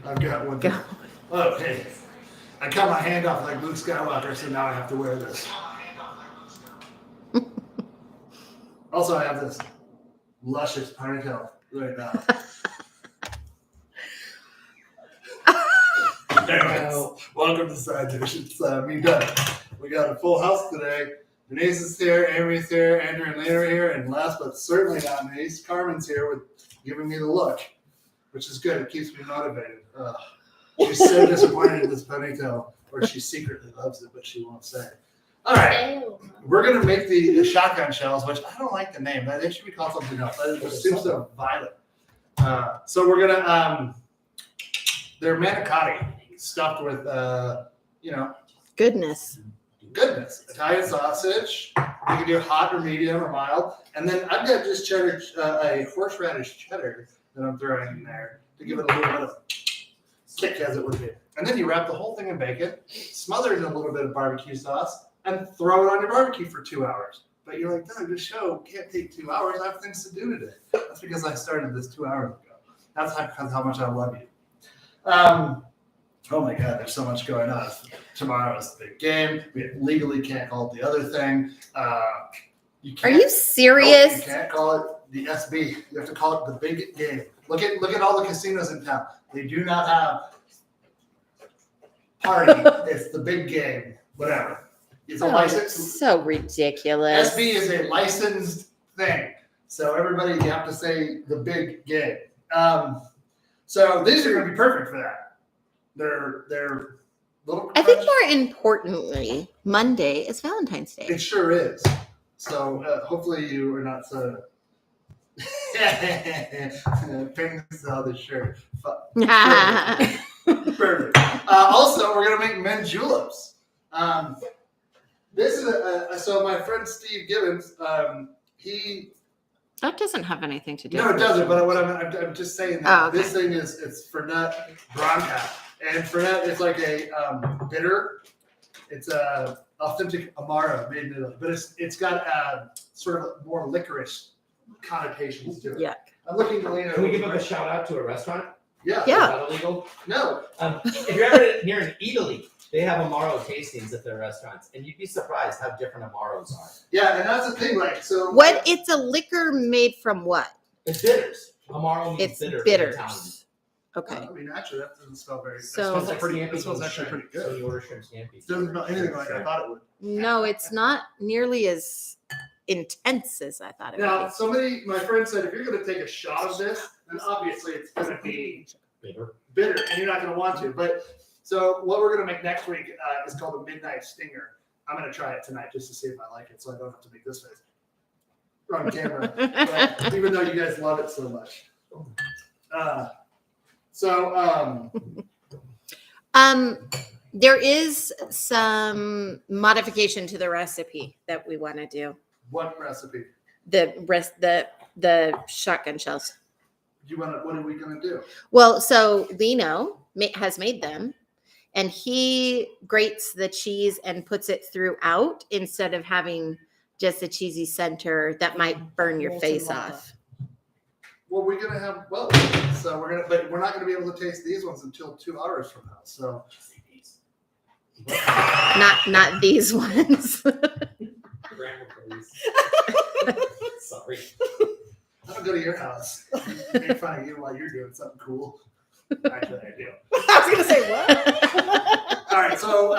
I've got one. Oh, hey. I cut my hand off like Luke Skywalker, so now I have to wear this. Also, I have this luscious ponytail right now. Anyways, welcome to Side Dish. It's me, Doug. We got a full house today. Denise is here, Amy's here, Andrew and Lena are here, and last but certainly not least, Carmen's here with giving me the look, which is good. It keeps me motivated. She's so disappointed in this ponytail, or she secretly loves it, but she won't say. All right, we're gonna make the shotgun shells, which I don't like the name. They should be called something else. It seems so violent. So we're gonna they're manicotti stuffed with goodness, Italian sausage. You can do hot or medium or mild, and then I've got just cheddar, a horseradish cheddar that I'm throwing in there to give it a little bit of kick, as it would be. And then you wrap the whole thing in bacon, smother it in a little bit of barbecue sauce, and throw it on your barbecue for 2 hours. But you're like, Doug, this show can't take 2 hours. I have things to do today. That's because I started this 2 hours ago. That's how much I love you. Oh my God, there's so much going on. Tomorrow is the big game. We legally can't call it the other thing. Are you serious? Nope, you can't call it the SB. You have to call it the big game. Look at all the casinos in town. They do not have party. It's the big game. Whatever. It's a license. So ridiculous. SB is a licensed thing. So everybody, you have to say the big game. So these are going to be perfect for that. They're little. I think more importantly, Monday is Valentine's Day. It sure is. So hopefully you are not so. Ping saw the shirt. Perfect. Also, we're gonna make men juleps. This is so my friend Steve Gibbons. That doesn't have anything to do. No, it doesn't. But what I'm just saying that this thing it's Fernet Branca, and Fernet is like a bitter. It's a authentic Amaro made in Italy, but it's got sort of more licorice connotations to it. Yeah. I'm looking to Lena. Can we give a shout out to a restaurant? Yeah. Is that illegal? No. If you're ever here in Italy, they have Amaro tastings at their restaurants, and you'd be surprised how different Amaros are. Yeah, and that's the thing. Like, so what? It's a liquor made from what? It's bitters. Amaro means bitter. Bitters. Okay. I mean, actually, that doesn't smell very. So that smells actually pretty good. So you order shrimp scampi. It doesn't smell anything like I thought it would. No, it's not nearly as intense as I thought it would Now, be. my friend said, if you're going to take a shot of this, then obviously it's going to be Bitter, and you're not going to want to. But so what we're going to make next week is called a midnight stinger. I'm going to try it tonight just to see if I like it, so I don't have to make this face on camera. But even though you guys love it so much. There is some modification to the recipe that we want to do. What recipe? The shotgun shells. What are we going to do? Well, so Lino has made them, and he grates the cheese and puts it throughout instead of having just a cheesy center that might burn your face off. Well, we're gonna have so but we're not gonna be able to taste these ones until 2 hours from now. So not these ones. Grammar, please. Sorry. I don't go to your house. Make fun of you while you're doing something cool. Actually, I do. I was gonna say what? All right, so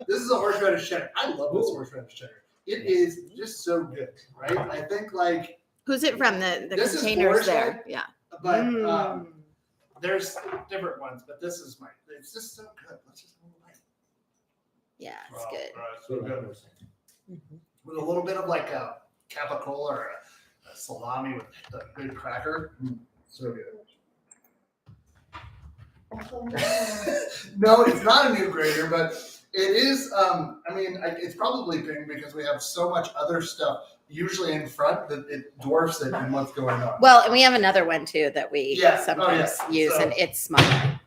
this is a horseradish cheddar. I love this horseradish cheddar. It is just so good, right? I think like. Who's it from? The This containers there. Yeah. But there's different ones, but this is mine. It's just so good. Let's just hold it. Yeah, it's good. So good. With a little bit of like a capicola or a salami with a good cracker. So good. No, it's not a new grater, but it is. It's probably pink because we have so much other stuff usually in front that it dwarfs it in what's going on. Well, and we have another one too that we sometimes use, so, and it's smaller. I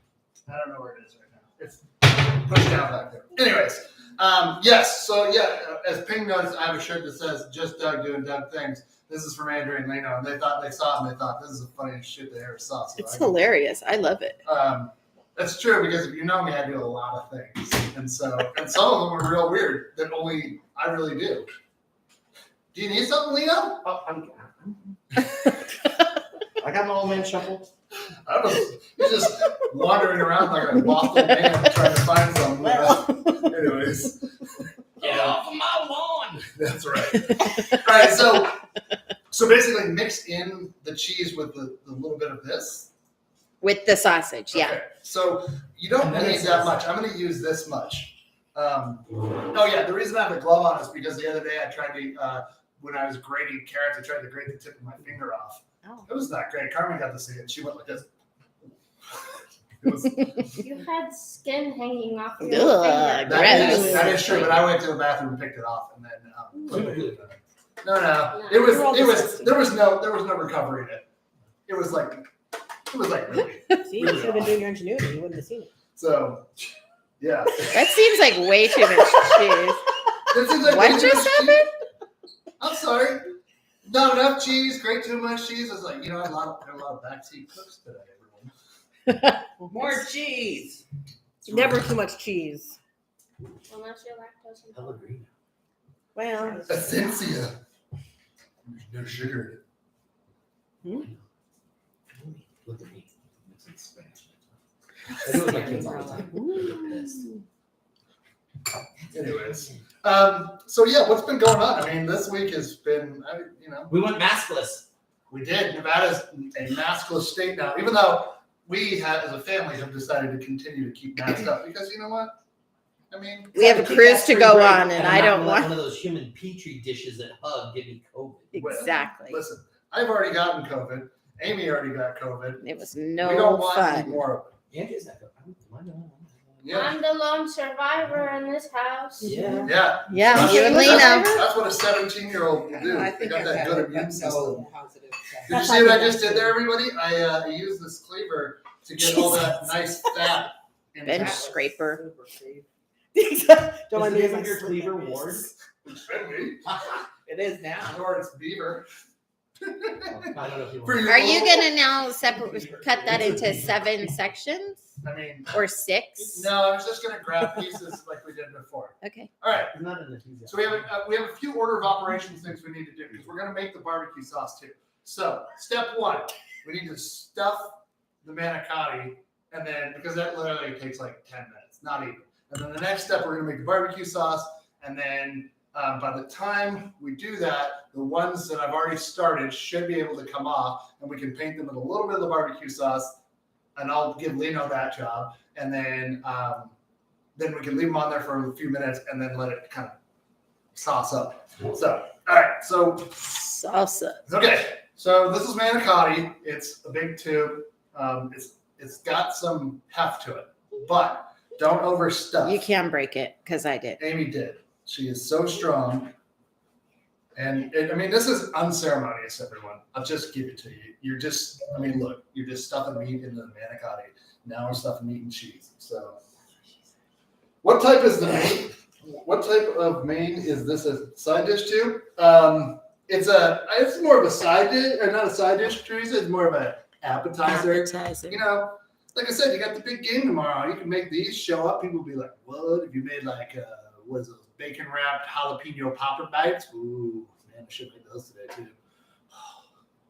don't know where it is right now. It's pushed down back there. Anyways, yes. So yeah, as Ping noticed, I have a shirt that says "Just Doug doing Doug things." This is from Andrew and Leno, and they saw it and they thought this is the funniest shit they ever saw. So It's hilarious. I love it. That's true because if you know me, I do a lot of things, and some of them are real weird that only I really do. Do you need something, Leo? Oh, I got my old man shuffle. I don't know. You're just wandering around like a lost old man trying to find something. Anyways. Get off of my lawn. That's right. All right, so basically mix in the cheese with the little bit of this. With the sausage, yeah. Okay. So you don't need that much. I'm going to use this much. The reason I have a glove on is because the other day I tried to, when I was grating carrots, I tried to grate the tip of my finger off. Oh. It was not great. Carmen got to see it. She went like this. You had skin hanging off your Ugh, finger. That is true, but I went to the bathroom and picked it off and then put it in. No. There was no recovering it. It was like really. See, you should have been doing your ingenuity. You wouldn't have seen it. So yeah. That seems like way too much cheese. That seems like What way too just much happened? cheese. I'm sorry. Not enough cheese, grate too much cheese. I was like, there are a lot of backseat cooks today, everyone. More cheese. Never too much cheese. Unless you're lactose intolerant. Pellegrino. Well, Essentia. There's no sugar Look at me. Mixing Spanish. I do it with my kids all the time. They're pissed. in it. Anyways. So yeah, what's been going on? I mean, this week has been, We went maskless. we did. Nevada's a maskless state now, even though we as a family have decided to continue to keep masked up because you know what? I mean, We have a cruise to go on, and I don't one want. of those human petri dishes that hug give me COVID. Exactly. listen, I've already gotten COVID. Amy already got COVID. It was We no don't want any fun. more of it. Andrew's not good. I know. Yeah. I'm the lone survivor in this house. Yeah. Yeah. Yeah, That's- you and that's- Lena. That's what a 17-year-old will do. I They think got I've that had good it, immune but system. no positive stuff. Did you see what I just did there, everybody? I used this cleaver to get all that nice fat. in Bench that. scraper. Don't mind Is me it as your cleaver ward? It should be. It is now. Or it's beaver. I don't know if you For want. you Are you little- gonna now cut that into 7 sections I mean, or 6? no, I was just gonna grab pieces like we did before. Okay. All right. I'm not in the teaser. So we have a few order of operations things we need to do because we're gonna make the barbecue sauce too. So step 1, we need to stuff the manicotti, and then because that literally takes like 10 minutes, not even. And then the next step, we're gonna make the barbecue sauce, and then by the time we do that, the ones that I've already started should be able to come off, and we can paint them with a little bit of the barbecue sauce, and I'll give Lino that job, and then we can leave them on there for a few minutes, and then let it kind of sauce up. So, all right, so Salsa. okay, so this is manicotti. It's a big tube. It's got some heft to it, but don't overstuff. You can break it because I did. Amy did. She is so strong. And this is unceremonious, everyone. I'll just give it to you. You're just stuffing meat into the manicotti. Now we're stuffing meat and cheese. So, what type is the main? What type of main is this a side dish to? It's more of a side dish, or not a side dish, Teresa. It's more of an appetizer. Appetizer. You know, like I said, you got the big game tomorrow. You can make these show up. People will be like, "What? If you made like what is those bacon wrapped jalapeno popper bites? Ooh, man, I should make those today too."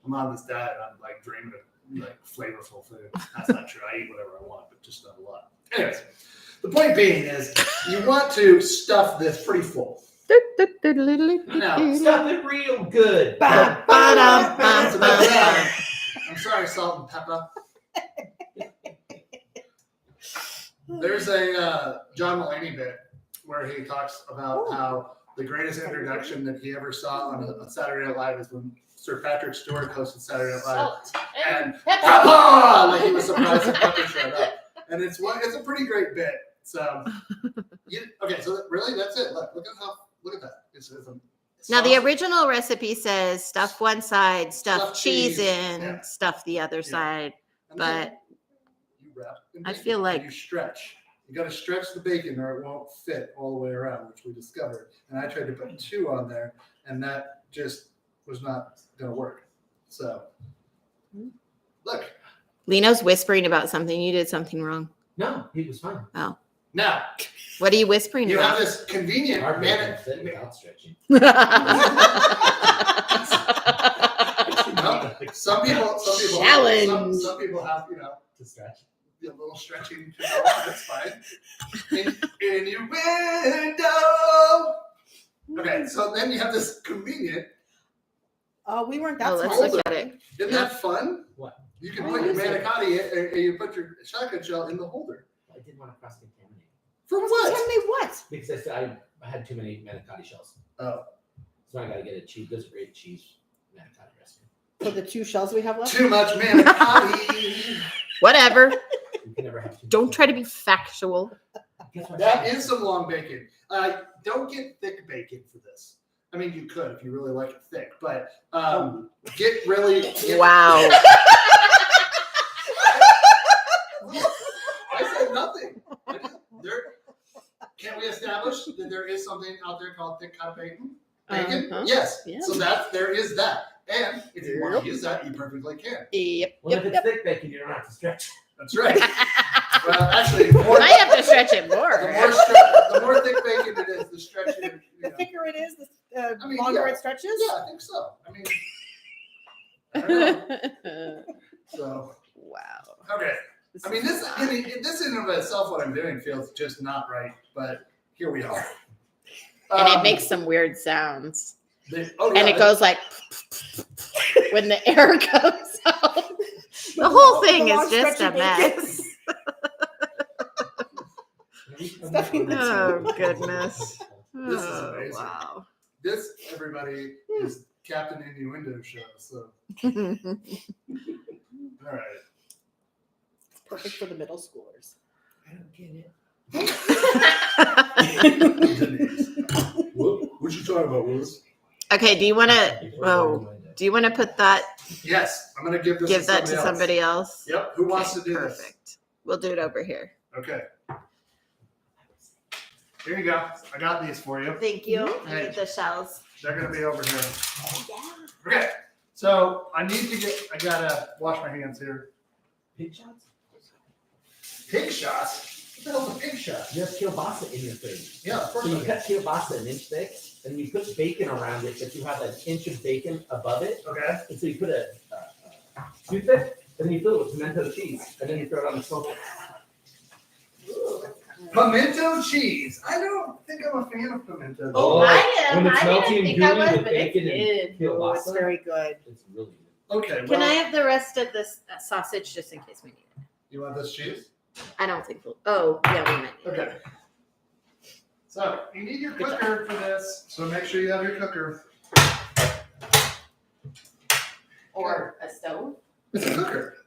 I'm on this diet. I'm like dreaming of like flavorful food. That's not true. I eat whatever I want, but just not a lot. Anyways, the point being is you want to stuff this pretty full. Now, Stuff it real good. I'm sorry, salt and pepper. There's a John Mulaney bit where he talks about how the greatest introduction that he ever saw on a Saturday Night Live is when Sir Patrick Stewart hosted Saturday Night Live. Salt and And pepper. Pepper! Like he was surprised that Pepper showed up. And it's a pretty great bit. So, okay, so really that's it. Look at that. It's Now the sauce. original recipe says stuff one side, stuff Stuff cheese cheese, in, yeah. stuff the other side. And then But you wrap in I bacon, feel and like- you stretch. You got to stretch the bacon or it won't fit all the way around, which we discovered. And I tried to put 2 on there, and that just was not going to work. So, look, Lino's whispering about something. You did something wrong. No, he was fine. Now, What are you whispering you have about? this convenient Hard man. to fit without stretching. No, some people, Challenge. some people have, To stretch. a little stretching. That's fine. In your window. Okay, so then you have this convenient. We weren't that Oh, let's smart. look at it. Isn't that fun? What? You can Oh, put your is it? manicotti and you put your shotgun shell in the holder. I didn't want to cross contaminate For what? Tell me what? because I said I had too many manicotti shells. Oh. So I got to get a cheese. There's a great cheese manicotti recipe. For the 2 shells we have left? Too much manicotti. Whatever. You can never have too Don't much. try to be factual. Guess what? That is some long bacon. Don't get thick bacon for this. I mean, you could if you really like it thick, but get really. Wow. I said nothing. Can't we establish that there is something out there called thick cut bacon? Bacon? Uh-huh. Yes. Yeah. So there is that. And if you want to use that, you perfectly can. Yep. Well, if it's thick bacon, you don't have to stretch. That's right. Well, actually, I have to stretch it more. the more thick bacon it is, the stretchier. The thicker it is, the I mean, longer yeah. it stretches? Yeah, I think so. I don't know. So, Wow. okay. I mean, this in and of itself, what I'm doing feels just not right, but here we are. And it makes some weird sounds. And And it goes like when the air comes out. The whole thing is just a mess. Stuffing the Oh, goodness. This is Oh, amazing. wow. This, everybody, is Captain Innuendo show. So, all right. Perfect for the middle schoolers. I don't get it. What you talking about, Willis? Okay, do you want to put that, Yes, I'm gonna give this give to that to else. somebody else? Yep. Who wants Okay, to do this? perfect. We'll do it over here. Okay. Here you go. I got these for you. Thank you. I need the shells. They're gonna be over here. Okay. So I gotta wash my hands here. Pig shots? Pig shots? What the hell's a pig shot? You have kielbasa in your food. Yeah, of course So you I do. cut kielbasa an inch thick, and you put bacon around it, but you have an inch of bacon above it. Okay. And so you put a toothpick, and then you fill it with pimento cheese, and then you throw it on the smoker. Pimento cheese. I don't think I'm a fan of pimento. Oh, I am. when it's I melty didn't and think I gooey was, with but it's bacon and good. Oh, it's kielbasa, very good. it's really good. Okay. Can well, I have the rest of this sausage just in case we need it? You want this cheese? I don't think we'll. Oh, yeah, we might. Need it. Okay. So you need your cooker for this. So make sure you have your cooker. Or a stove. It's a cooker.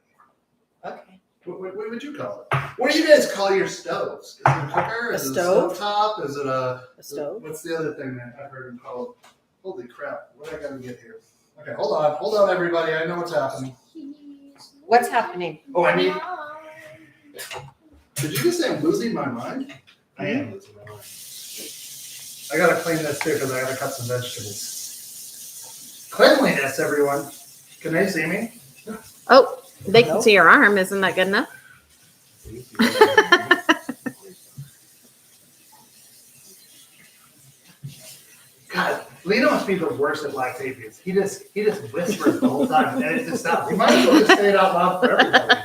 Okay. What would you call it? What do you guys call your stoves? Is it a cooker? A Is it stove? a stovetop? Is it a stove? What's the other thing that I've heard them called? Holy crap! What do I gotta get here? Okay, hold on, everybody. I know what's happening. What's happening? Oh, I need. Did you just say I'm losing my mind? I am losing my mind. I gotta clean this too because I gotta cut some vegetables. Cleanliness, everyone. Can they see me? Oh, they can Nope. see your arm. Isn't that good enough? God, Lino must be the worst at lactapias. He just whispers the whole time and it just stops. You might as well just say it out loud for everybody.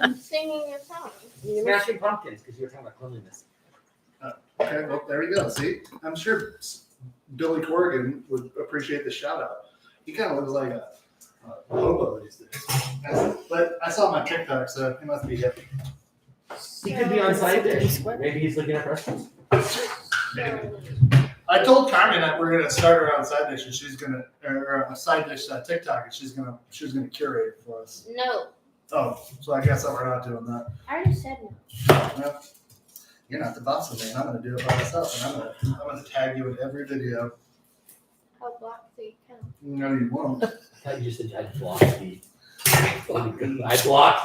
No, singing your song. Smashing pumpkins, because you were talking about cleanliness. Okay, well, there you go. See, I'm sure Billy Corrigan would appreciate the shout out. He kind of looks like a hobo these days. But I saw him on TikTok, so he must be hip. He could be on side dish. Maybe he's looking at restaurants. I told Carmen that we're gonna start her on side dish, and she's gonna or a side dish TikTok, and she's gonna curate it for us. No, Oh, so I guess that we're not doing that. I already said no. No, you're not the boss of me, and I'm gonna do it by myself, and I'm gonna tag you in every video. I'll block the account. No, you won't. I thought you just said I'd block the. I blocked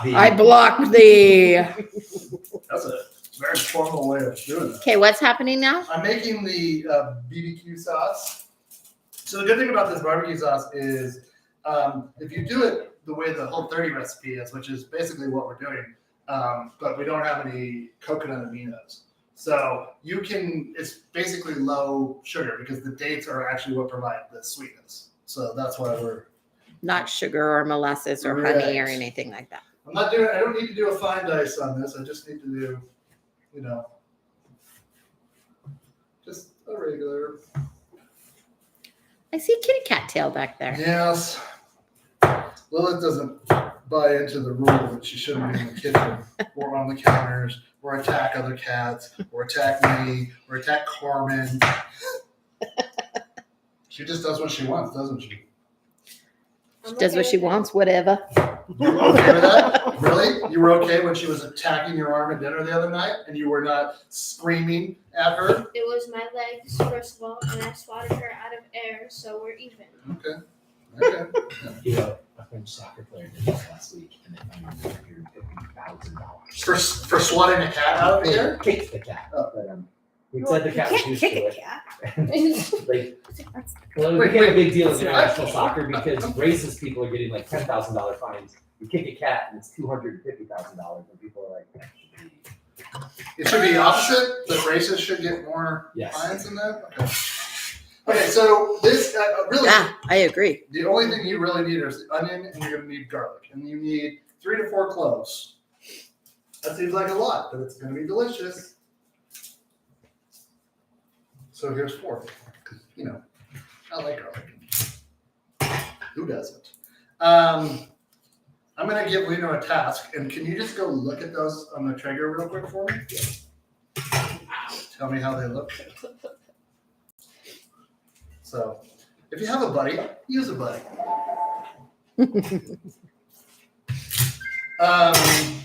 the. I blocked the. That's a very formal way of doing it. Okay, what's happening now? I'm making the BBQ sauce. So the good thing about this barbecue sauce is if you do it the way the Whole 30 recipe is, which is basically what we're doing, but we don't have any coconut aminos. So you can, it's basically low sugar because the dates are actually what provide the sweetness. So that's why we're, Not sugar or molasses or honey or Right. anything like that. I don't need to do a fine dice on this. I just need to do, you know, just a regular. I see a kitty cat tail back there. Yes. Lilith doesn't buy into the rule that she shouldn't be in the kitchen or on the counters or attack other cats or attack me or attack Carmen. She just does what she wants, doesn't she? I'm Does okay what she with it. wants, whatever. You were okay with that? Really? You were okay when she was attacking your arm at dinner the other night and you were not screaming at her? It was my legs, first of all, and I swatted her out of air, so we're even. Okay. Okay. You know, a French soccer player did this last week, and they found $150,000. For swatting a cat out of the air? Kicked the cat. Oh. But, we said the cat was used to it. cat. Like, well, it became a big deal in international soccer because racist people are getting like $10,000 fines. You kick a cat and it's $250,000, and people are like, that should be. It should be opposite. The racists should get more Yes. fines than that? Okay. Okay, so this, really, Yeah, I agree. the only thing you really need is the onion and you're going to need garlic. And you need 3 to 4 cloves. That seems like a lot, but it's going to be delicious. So here's 4. 'Cause, you know, I like garlic. Who doesn't? I'm going to give Lino a task. And can you just go look at those on the Traeger real quick for me? Tell me how they look. So, if you have a buddy, use a buddy.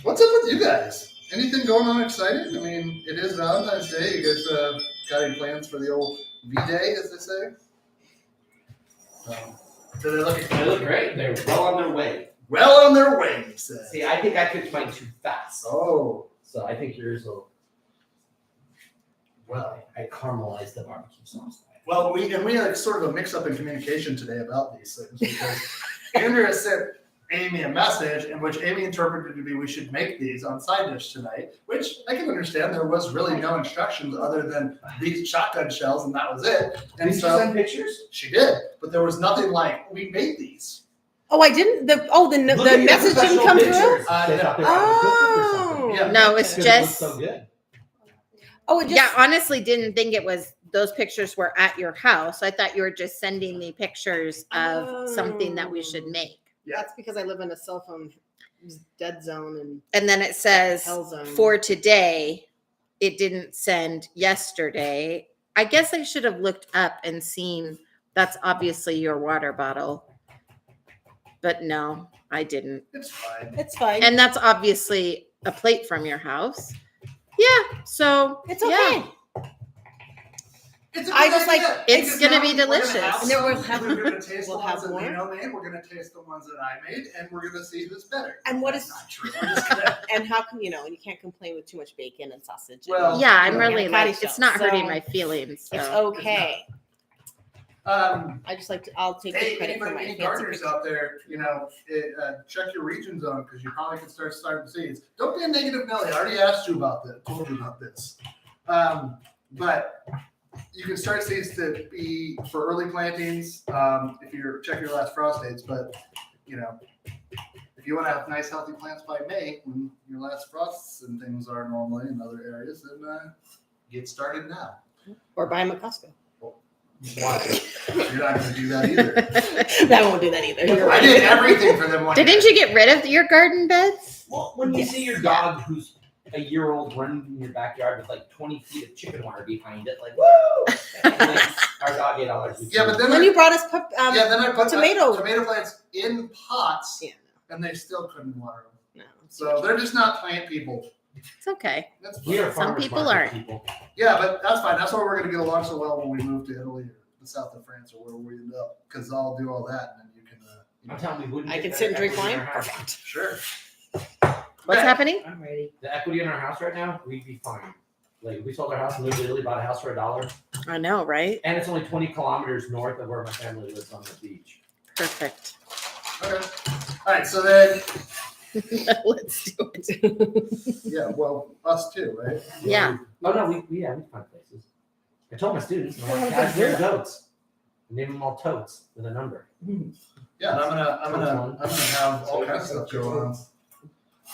What's up with you guys? Anything going on exciting? I mean, it is Valentine's Day. You guys got any plans for the old V-Day, as they say? Do they look They look great. They're well on their way. well on their way, you said. See, I think I cooked mine too fast. Oh, So I think yours will. well. I caramelized the barbecue sauce. Well, we had sort of a mix-up in communication today about these things because Andrea sent Amy a message in which Amy interpreted to be we should make these on side dish tonight, which I can understand. There was really no instructions other than these shotgun shells, and that was it. And Did you so send pictures? she did, but there was nothing like we made these. Oh, I didn't. The Look at the your message didn't professional come pictures. through. They thought they were having a cookbook or something. Yeah. No, it's Because it looks just, so good. Oh, it just. yeah, honestly didn't think it was, those pictures were at your house. I thought you were just sending me pictures of something that we should make. That's because I live in a cell phone dead zone and And then it says, hell zone. for today, it didn't send yesterday. I guess I should have looked up and seen, that's obviously your water bottle. But no, I didn't. It's fine. It's fine. And that's obviously a plate from your house. Yeah, so It's yeah. okay. It's a I good just like- idea. it's Because gonna now be we're gonna delicious. have And then we'll some, have- we're gonna taste we'll the have ones that more. Lino made. We're gonna taste the ones that I made, and we're gonna see who's better. And what That's is- not true? We're just gonna, And how come you can't complain with too much bacon and sausage? Well, Yeah, I'm you know, really Manicotti like, it's shells, not hurting so my feelings. It's So. okay. I just like to. I'll take the Hey, credit for anybody, my any fancy gardeners picture. out there, check your region zone because you probably can start starting seeds. Don't be a negative Nelly. I already asked you about this, told you about this. But you can start seeds to be for early plantings if you're check your last frost dates. But if you want to have nice healthy plants by May, when your last frosts and things are normally in other areas, then get started now. Or buy them at Costco. Why? You're not going to do that either. That won't do that either. You're I right. did everything for them. One Didn't year. you get rid of your garden beds? Well, when you Yes. see your dog who's a year old running in your backyard with like 20 feet of chicken wire behind it, like, woo! And, like, our dog ate all our zucchini. Yeah, but then When you brought us then I put tomato- tomato plants in pots, Yeah, and they still couldn't water them. no. So they're just not plant people. It's okay. That's We fine. are farmers people market aren't. people. Yeah, but that's fine. That's why we're going to get along so well when we move to Italy or the south of France or where we end up, because I'll do all that, and then you can. I'm telling you, we wouldn't I get can that sit and drink equity in wine. our house. Perfect. Sure. What's Okay. happening? I'm ready. The equity in our house right now, we'd be fine. Like, if we sold our house and moved to Italy, bought a house for $1, I know, right? and it's only 20 kilometers north of where my family lives on the beach. Perfect. Okay. All right. So then Let's do it. Yeah, well, us too, right? Yeah. Oh no, we find places. I told my students, I'm like, Well, guys, they're good. goats. Name them all totes with a number. Yeah, and I'm gonna have all kinds of stuff go on.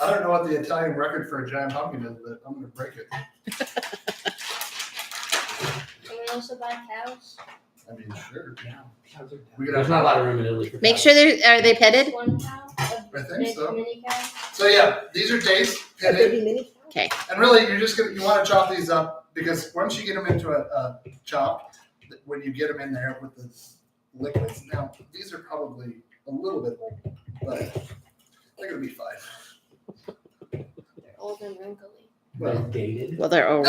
I don't know what the Italian record for a giant pumpkin is, but I'm gonna break it. Can we also buy cows? I mean, sure. Yeah. We could There's have not a lot of room in Italy for Make cows. sure are they petted? One cow? I think so. Mini cow? So yeah, these are dates, A pitted, baby mini. Okay. and really you want to chop these up because once you get them into a chop, when you get them in there with the liquids, now these are probably a little bit old, but they're gonna be fine. They're old and wrinkly. Well, dated. Well, they're over.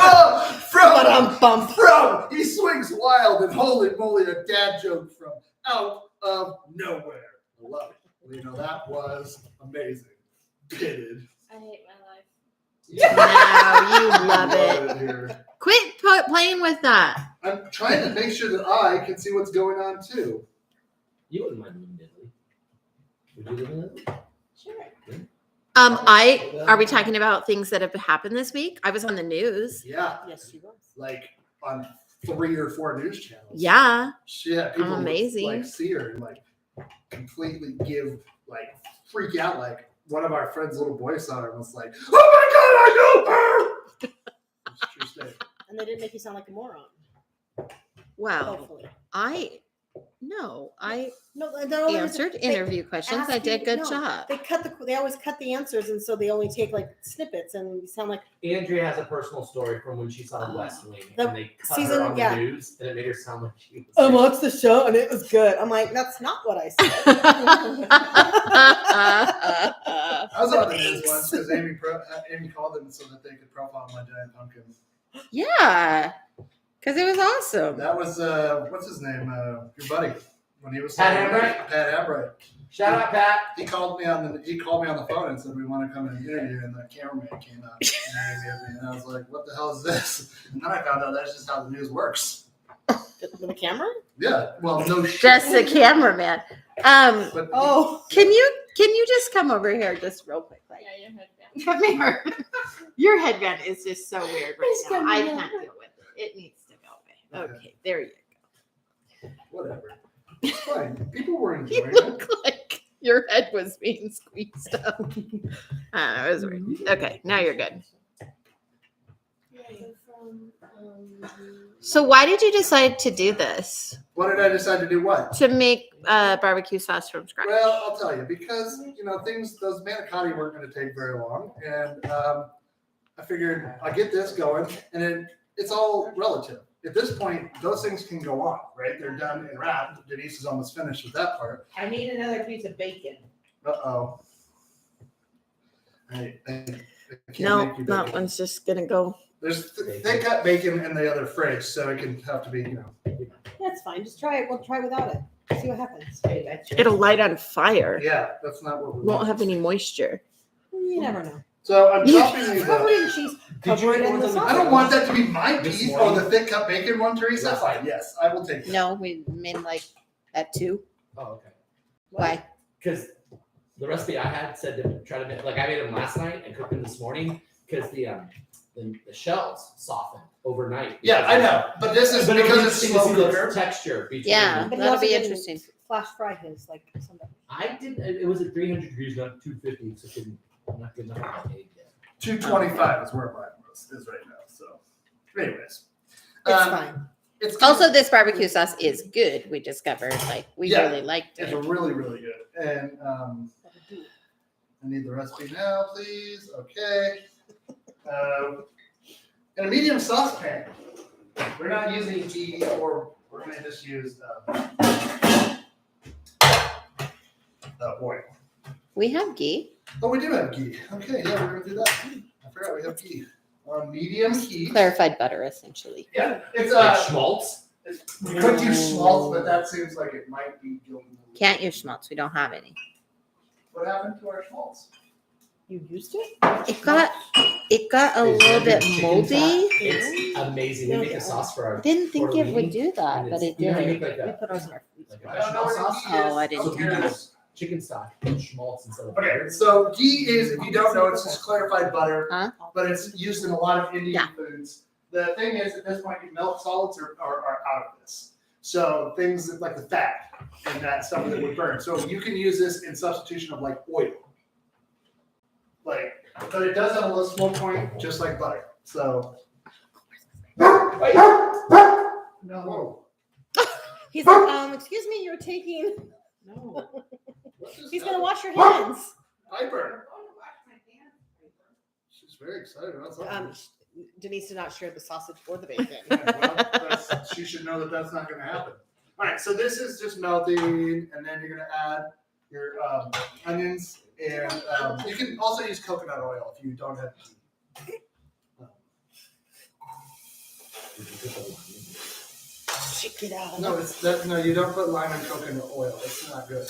Oh, Ba-dum-bum. from he swings wild and holy moly, a dad joke from out of nowhere. I love it. Well, you know that was amazing. Pitted. I hate my life. Now you love it. Here. Quit playing with that. I'm trying to make sure that I can see what's going on too. You wouldn't mind living in Italy. Would you live in Italy? Sure. Are we talking about things that have happened this week? I was on the news. Yeah, Yes, she was. like on 3 or 4 news channels. Yeah. She had people Amazing. like see her and like completely freak out. Like one of our friends' little boy saw her and was like, "Oh my god, I know her!" It's a true statement. And they didn't make you sound like a moron. Well, Hopefully. No, No, they're always answered interview questions. I did a good job. They always cut the answers, and so they only take like snippets, and you sound like Andrea has a personal story from when she saw West Wing, The and they cut season- her on yeah. the news, and it made her sound like she was. I watched the show and it was good. I'm like, that's not what I said. I was on the news once because Amy called them so that they could profile my giant pumpkin. Yeah, because it was awesome. That was what's his name? Your buddy when he was Pat Hambright? Pat Hambright. Shout out, Pat. He called me on the phone and said we want to come and interview, and the cameraman came out and interviewed me, and I was like, "What the hell is this?" And then I found out that's just how the news works. With a camera? Yeah, well, no shit. Just the cameraman. But Oh, Can you just come over here just real quick? Like, Yeah, your head down. come here. Your headband is just so weird right Please now. come I here. can't deal with it. It needs to go away. Okay. Okay, there you whatever. It's fine. People were go. You enjoying it. look like your head was being squeezed up. I don't know, it was weird. Okay, now you're good. Yeah, they're from, So why did you decide to do this? What did I decide to do? What? To make barbecue sauce from scratch? Well, I'll tell you because those manicotti weren't going to take very long, and I figured I'll get this going, and then it's all relative. At this point, those things can go on, right? They're done and wrapped. Denise is almost finished with that part. I need another piece of bacon. Uh-oh. I can't No, make you that bacon. one's just gonna go. There's they cut bacon in the other fridge, so it can have to be, That's fine. Just try it. We'll try without it. See what happens. It'll light on fire. Yeah, that's not what we Won't want. have any moisture. You never know. So I'm chopping these Cover up. it in cheese. Did you Cover it eat in one the of them? I don't sauce. want that to be my This piece. morning? Oh, the thick cut bacon one, Teresa? Yeah. Fine. Yes, I will take that. No, we made like at 2. Oh, okay. Why? Because the recipe I had said to try to make, like I made them last night and cooked them this morning because the shells softened overnight. Yeah, I know. But this is But it'll because be it's interesting to slow see the cooker. texture between. Yeah, But he that'll also be didn't interesting. Flash fry his like somebody. I did. It was at 300 degrees, not 250, so it not good enough for my egg yet. 225 is where mine is right now. So, anyways. It's fine. It's Also, this barbecue sauce is good. We discovered, like, we Yeah, really liked It's it. really, really good. And I need the recipe now, please. Okay. In a medium saucepan. We're not using ghee, or we're going to just use oil. We have ghee. Oh, we do have ghee. Okay, yeah, we're going to do that. I forgot we have ghee. On medium heat. Clarified butter, essentially. Yeah, it's Like schmaltz. we could use schmaltz, but that seems like it might be guilty. Can't use schmaltz. We don't have any. What What happened to our schmaltz? You used it? It got a little bit moldy. It's amazing. We make a sauce for I our. didn't think it would tortellini, do that, and but it's- it you know how you did. make like We a, put ours in our like a I don't know vegetable what sauce. ghee is. Oh, I didn't So here it know. is. chicken stock and schmaltz instead of Okay, butter. so ghee is, if you don't know, it's just clarified butter, Huh? but it's used in a lot of Indian Yeah. foods. The thing is, at this point, milk solids are out of this. So things like the fat and that stuff that would burn. So you can use this in substitution of like oil. Like, but it does have a little smoke point, just like butter. So. No. He's like, excuse me, you're taking. No. What's this He's guy? gonna wash your hands. Piper. She's very excited about something. Denise did not share the sausage or the bacon. Well, she should know that that's not going to happen. All right, so this is just melting, and then you're going to add your onions, and you can also use coconut oil if you don't have ghee. Check it out. No, no, you don't put lime in coconut oil. It's not good.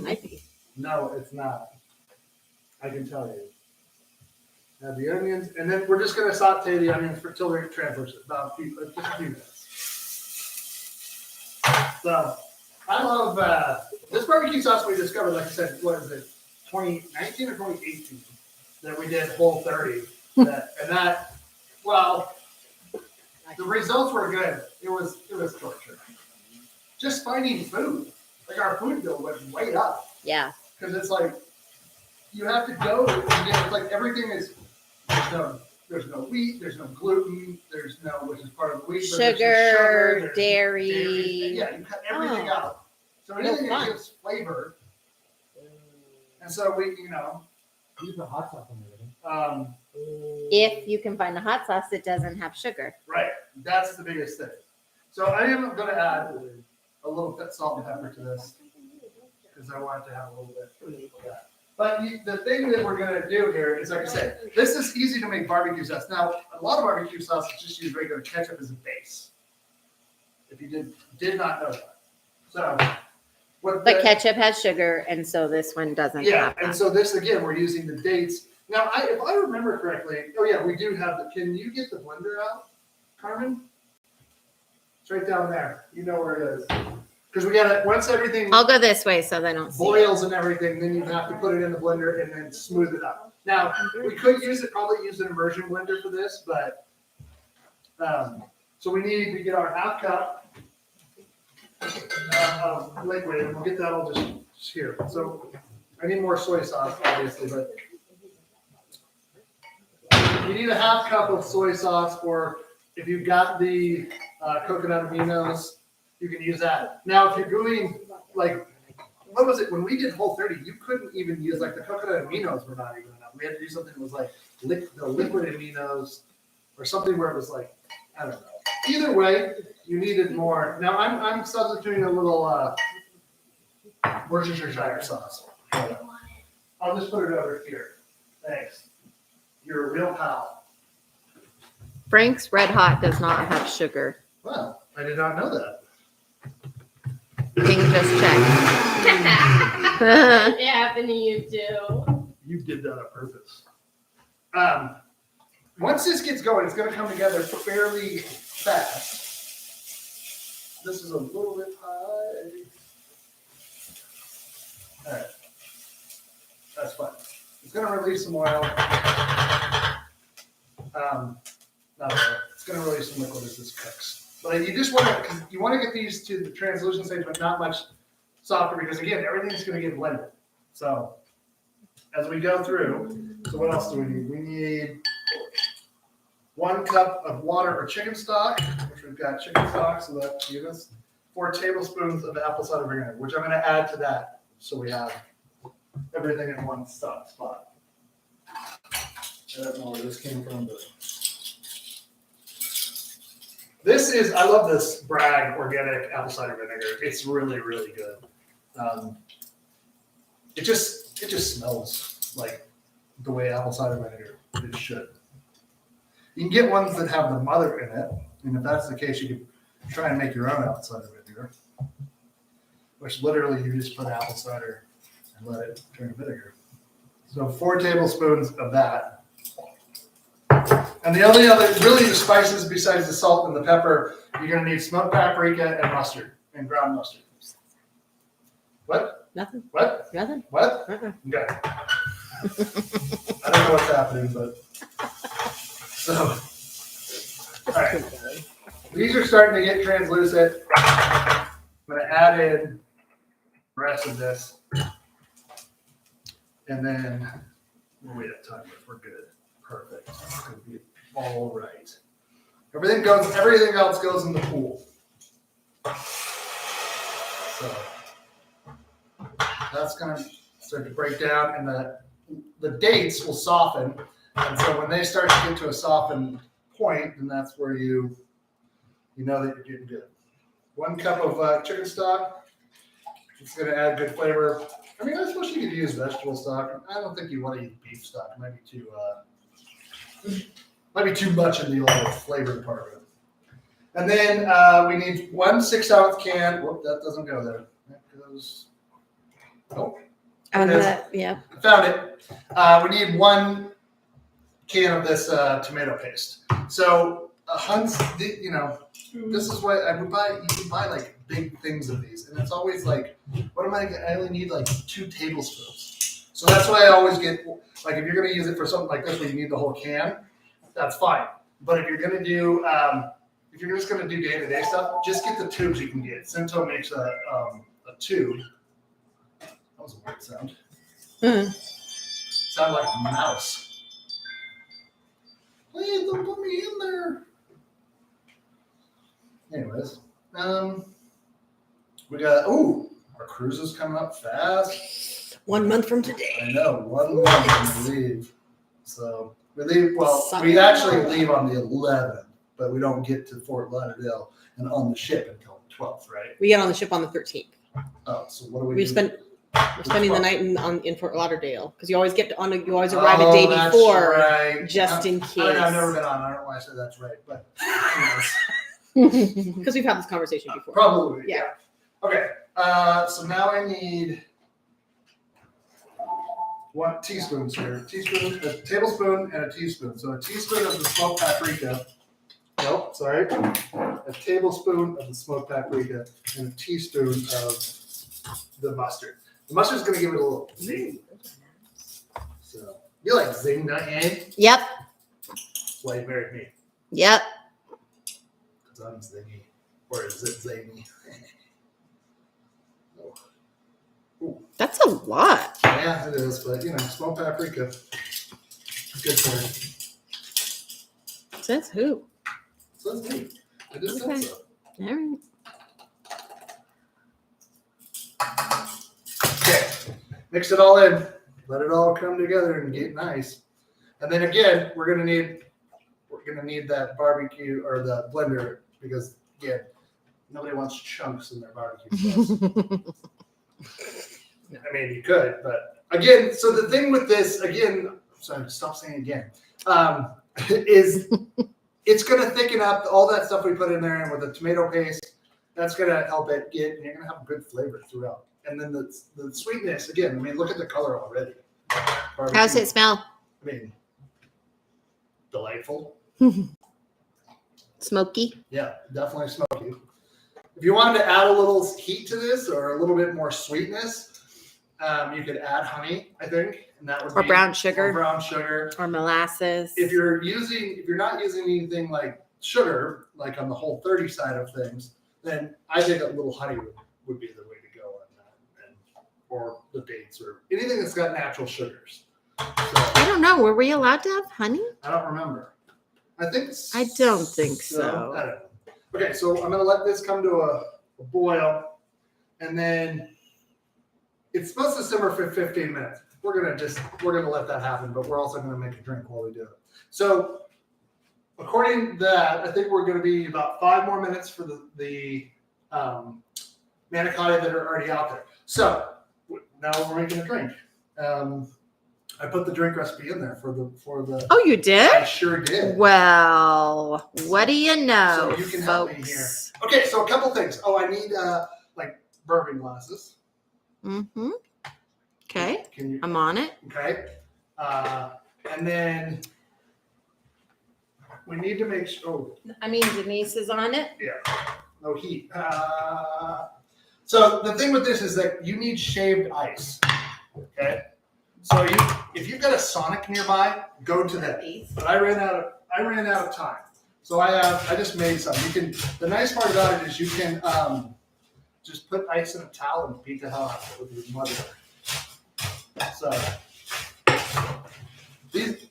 Might be. No, it's not. I can tell you. Add the onions, and then we're just going to saute the onions until they're translucent, about just a few minutes. So, I love this barbecue sauce we discovered, like I said, what is it, 2019 or 2018, that we did Whole 30. Well, the results were good. It was torture. Just finding food. Like our food bill went way up. Yeah. Because it's like, you have to go, it's like everything is, there's no wheat, there's no gluten, there's no, which is part of the wheat. But there's Sugar, there's dairy. Yeah, you cut everything out. So anything that gives flavor. And so we, Use the hot sauce on everything. If you can find a hot sauce that doesn't have sugar. Right, that's the biggest thing. So I am going to add a little bit salt and pepper to this because I want it to have a little bit of that. But the thing that we're going to do here is, like I said, this is easy to make barbecue sauce. Now, a lot of barbecue sauces just use regular ketchup as a base. If you did not know that. So, But ketchup has sugar, and so this one doesn't yeah, have and that. so this, again, we're using the dates. Now, if I remember correctly, oh yeah, we do have can you get the blender out, Carmen? It's right down there. You know where it is. Because we got to, once everything I'll go this way so they don't see it. boils and everything, then you have to put it in the blender and then smooth it up. Now, we could probably use an immersion blender for this, but, so we need to get our half cup of liquid, and we'll get that all just here. So I need more soy sauce, obviously, but you need a half cup of soy sauce, or if you've got the coconut aminos, you can use that. Now, if you're doing, like, what was it? When we did Whole 30, you couldn't even use, like, the coconut aminos were not even enough. We had to do something that was, like, the liquid aminos or something where it was, like, I don't know. Either way, you needed more. Now, I'm substituting a little Worcestershire sauce. I'll just put it over here. Thanks. You're a real pal. Frank's Red Hot does not have sugar. Well, I did not know that. King just checked. It happened to you too. You did that on purpose. Once this gets going, it's going to come together fairly fast. This is a little bit high. All right. That's fine. It's going to release some oil. Not oil. It's going to release some liquid as this cooks. But you just want to get these to the translucent stage, but not much softer, because again, everything's going to get blended. So as we go through, so what else do we need? We need 1 cup of water or chicken stock, which we've got chicken stock, so that gives us 4 tablespoons of apple cider vinegar, which I'm going to add to that, so we have everything in one spot. I don't know where this came from, but this is, I love this Bragg organic apple cider vinegar. It's really, really good. It just smells like the way apple cider vinegar it should. You can get ones that have the mother in it, and if that's the case, you can try and make your own apple cider vinegar, which literally you just put apple cider and let it turn to vinegar. So 4 tablespoons of that. And the only other, really the spices besides the salt and the pepper, you're going to need smoked paprika and mustard, and ground mustard. What? Nothing. What? Nothing. What? Uh-uh. Okay. I don't know what's happening, but so. All right. These are starting to get translucent. I'm going to add in the rest of this. And then we'll wait a time if we're good. Perfect. It's going to be all right. Everything else goes in the pool. So that's going to start to break down, and the dates will soften. And so when they start to get to a softened point, then that's where you know that you're getting good. 1 cup of chicken stock. It's going to add good flavor. I mean, I suppose you could use vegetable stock. I don't think you want to use beef stock. It might be too much in the old flavor department. And then we need 1 6-ounce can. Whoop, that doesn't go there. That goes. Nope. Yeah. I found it. We need 1 can of this tomato paste. So Hunt's, this is what I would buy. You can buy like big things of these, and it's always like, what am I only need like 2 tablespoons. So that's why I always get, like, if you're gonna use it for something like this where you need the whole can, that's fine. But if you're gonna do, if you're just gonna do day-to-day stuff, just get the tubes you can get. Cento makes a tube. That was a weird sound. Sounded like a mouse. Please don't put me in there. Anyways, we got, our cruise is coming up fast. 1 month from today. I know, 1 month when we leave. So we leave, well, Sunday. we actually leave on the 11th, but we don't get to Fort Lauderdale and on the ship until the 12th, right? We get on the ship on the 13th. Oh, so what do we We're do? spending the night in Fort Lauderdale because you always arrive a day that's before, right. just in case. I've never been on. I don't know why I said that's right, but Because we've had this conversation before. probably. Yeah. Okay. So now I need 1 teaspoon here. A tablespoon, and a teaspoon. So a teaspoon of the smoked paprika. Nope, sorry. A tablespoon of the smoked paprika and a teaspoon of the mustard. The mustard's gonna give it a little zing. So you like zing, don't you? Yep. That's why you married me. Yep. Because I'm zingy. Or is it zingy? That's a lot. Yeah, it is, but smoked paprika. Good for it. Says who? So that's me. I just Okay. said so. All right. Okay. Mix it all in. Let it all come together and get nice. And then again, we're gonna need that barbecue or the blender because again, nobody wants chunks in their barbecue sauce. I mean, you could, but again, so the thing with this, again, sorry, stop saying again, is it's going to thicken up all that stuff we put in there, and with the tomato paste, that's going to help it get, and you're going to have good flavor throughout. And then the sweetness, again, I mean, look at the color already. Barbecue. How's it smell? I mean, delightful. Smoky. Yeah, definitely smoky. If you wanted to add a little heat to this or a little bit more sweetness, you could add honey, I think, and that would Or be brown sugar. Or brown sugar. Or molasses. If you're not using anything like sugar, like on the Whole30 side of things, then I think a little honey would be the way to go on that, or the dates, or anything that's got natural sugars. So, I don't know. Were we allowed to have honey? I don't remember. I don't think so. I don't know. Okay, so I'm gonna let this come to a boil, and then it's supposed to simmer for 15 minutes. We're gonna let that happen, but we're also gonna make a drink while we do it. So according to that, I think we're gonna be about 5 more minutes for the manicotti that are already out there. So now we're making a drink. I put the drink recipe in there for the. Oh, you did? I sure did. Well, what do you know, So you can help me here. folks? Okay, so a couple things. Oh, I need like bourbon glasses. Mm-hmm. Okay. Can you? I'm on it. Okay. And then we need to make sure. Oh, I mean, Denise is on it. yeah. No heat. So the thing with this is that you need shaved ice. Okay. So if you've got a Sonic nearby, go to that. But I ran out of time. So I just made some. The nice part about it is you can just put ice in a towel and beat the hell out of it with your mother. So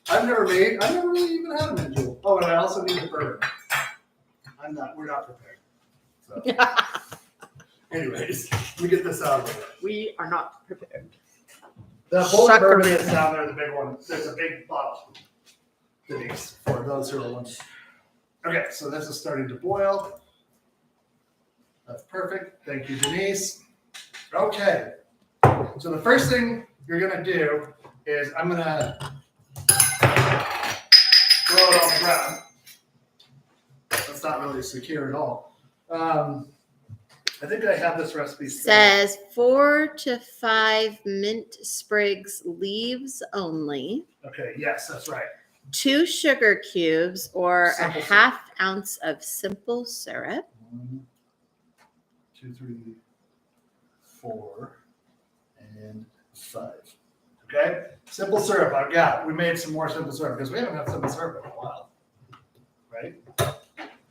I've never really even had them in Jewel. Oh, and I also need the bourbon. We're not prepared. So anyways, let me get this out of the way. We are not prepared. The bullet bourbon is down there, the big one. There's a big bottle. Denise, for those who are wondering. Okay, so this is starting to boil. That's perfect. Thank you, Denise. Okay. So the first thing you're gonna do is I'm gonna throw it on the ground. That's not really secure at all. I think I have this recipe. Says 4 to 5 mint sprigs, leaves only. Okay, yes, that's right. 2 sugar cubes or Simple a syrup. half ounce of simple syrup. 1, 2, 3, 4, and 5. Okay, simple syrup. I've got. We made some more simple syrup because we haven't had simple syrup in a while, right?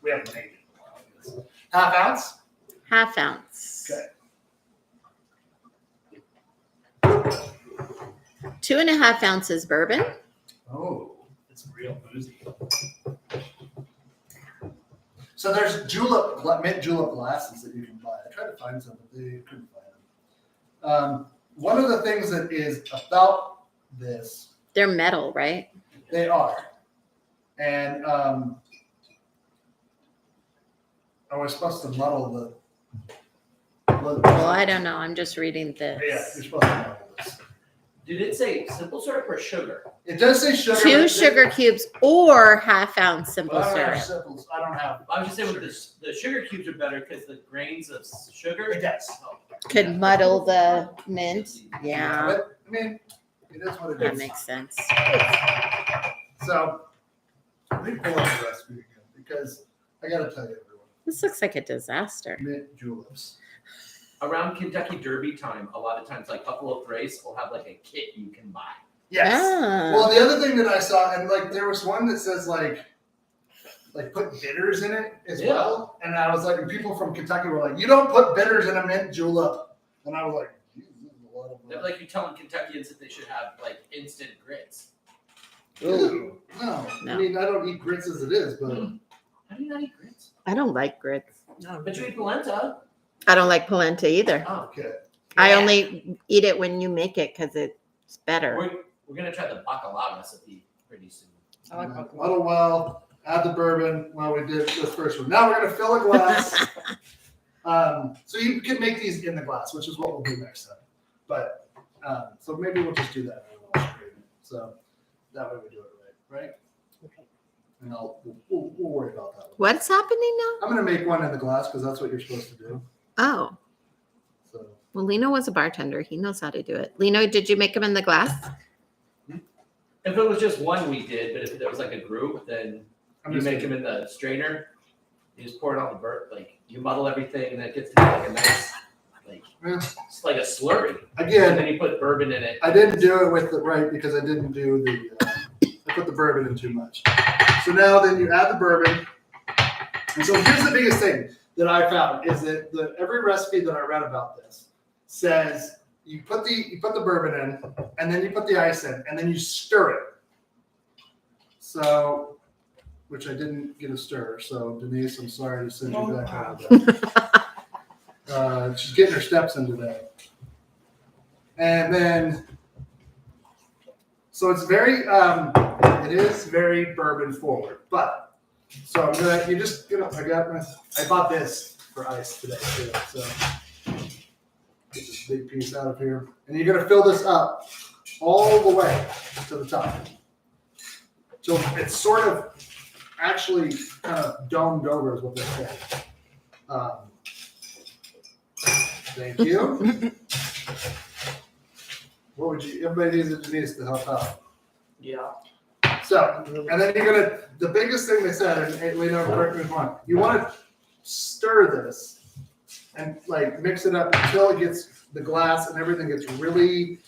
We haven't made it in a while. Half ounce. Half ounce. Okay. 2.5 ounces bourbon. Oh, it's real boozy. So there's mint julep glasses that you can buy. I tried to find some, but they couldn't find them. One of the things that is about this, They're metal, right? they are, and I was supposed to muddle the. Well, I don't know. I'm just reading Yeah, this. you're supposed to muddle this. Did it say simple syrup or sugar? It does say sugar. 2 sugar cubes or half ounce simple Well, I don't have syrup. simples. I don't have. I was just saying with the sugar cubes are better because the grains of sugar. It does. Could muddle the mint. Yeah, But, I mean, it is what it that is. makes sense. So, let me pull up the recipe again because I got to tell you, everyone, This looks like a disaster. mint juleps. Around Kentucky Derby time, a lot of times like Buffalo Trace will have like a kit you can buy. Yes. Ah. Well, the other thing that I saw, and like there was one that says like put bitters in it as Yeah. well, and I was like, and people from Kentucky were like, you don't put bitters in a mint julep, and I was like, Jesus, this is a lot of. They're like you're telling Kentuckians that they should have like instant grits. Ew. No, No. I mean I don't eat grits as it is, but How do you not eat grits? I don't like grits. But you eat polenta. I don't like polenta either. Oh, okay. I Yeah. only eat it when you make it because it's better. We're gonna try the bacalao recipe pretty soon. I like buckshot. Muddle well, add the bourbon. Well, we did this first one. Now we're gonna fill a glass. So you can make these in the glass, which is what we'll do next time. But so maybe we'll just do that. So that way we do it right? Okay. And we'll worry about that one. What's happening now? I'm gonna make one in the glass because that's what you're supposed to do. Oh, So well, Lino was a bartender. He knows how to do it. Lino, did you make them in the glass? If it was just one, we did. But if there was like a group, then I'm you just make them in the strainer. You just pour it on the like you muddle everything, and then it gets to be like a nice, like Yeah. it's like a slurry. And Again, then you put bourbon in it. I didn't do it with the right because I didn't do the. I put the bourbon in too much. So now then you add the bourbon. And so here's the biggest thing that I found is that every recipe that I read about this says you put the bourbon in and then you put the ice in and then you stir it. So, which I didn't get a stir. So Denise, I'm sorry to send you back out of that. She's getting her steps in today. And then, so it's very, it is very bourbon forward, but so I'm gonna, I bought this for ice today too. So get this big piece out of here, and you're gonna fill this up all the way to the top. So it's sort of actually kind of domed over is what they say. Thank you. What would you? Everybody needs a Denise to help out. Yeah. So, and then the biggest thing they said, and we know correct me if I'm wrong, you want to stir this and like mix it up until it gets the glass and everything gets really.